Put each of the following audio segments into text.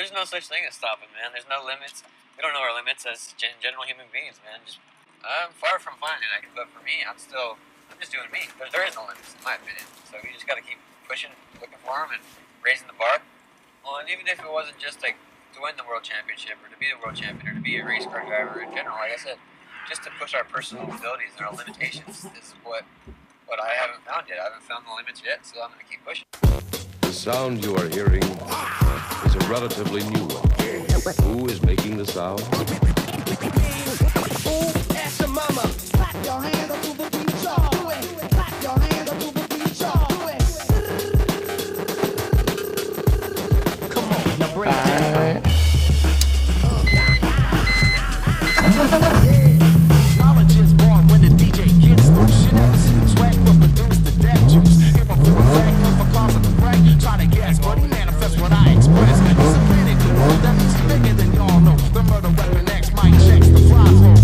there's no such thing as stopping, man. There's no limits. We don't know our limits as general human beings, man. I'm far from finding it, but for me, I'm just doing me. There is no limits, in my opinion. So you just got to keep pushing, looking for them, and raising the bar. Well, and even if it wasn't just like to win the world championship, or to be the world champion, or to be a race car driver in general, like I said, just to push our personal abilities and our limitations is what I haven't found yet. I haven't found the limits yet, so I'm going to keep pushing. The sound you are hearing is a relatively new one. Who is making the sound? Ask your mama. Clap your hands up to the beat, y'all. Do it. Clap your hands up to the beat, y'all. Do it. Come on, now break it down. Knowledge is born when the DJ gets loose. You never see the swag from produce the dead juice. Here I'm for a fact, come for cause of the break. Try to guess, but he manifests what I express. He's a panic, that means he's bigger than y'all know. The murder weapon X, Mike checks the fly hole.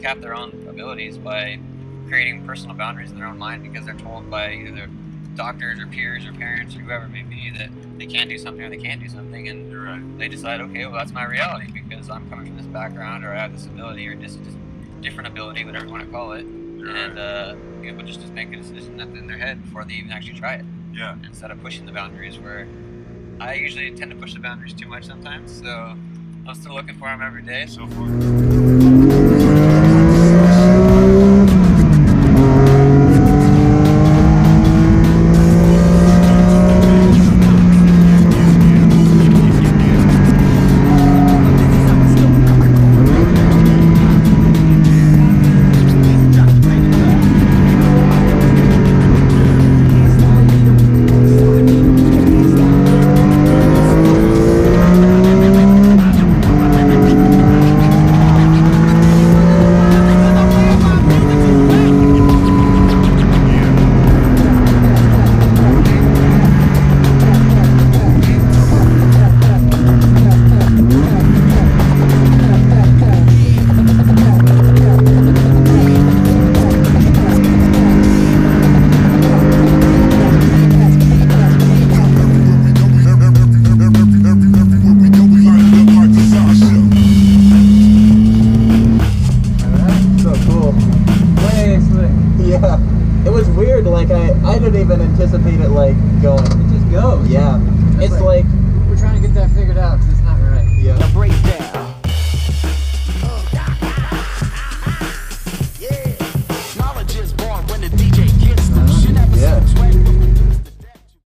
Cap their own abilities by creating personal boundaries in their own mind because they're told by either their doctors or peers or parents or whoever it may be that they can't do something or they can't do something, and they decide, okay, well, that's my reality because I'm coming from this background or I have this ability or just different ability, whatever you want to call it, and people just make a decision in their head before they even actually try it. Yeah. Instead of pushing the boundaries, where I usually tend to push the boundaries too much sometimes, so I'm still looking for them every day. So far. Yeah. It was weird, like I didn't even anticipate it like going. It just goes. Yeah. It's It's like we're trying to get that figured out. 'Cause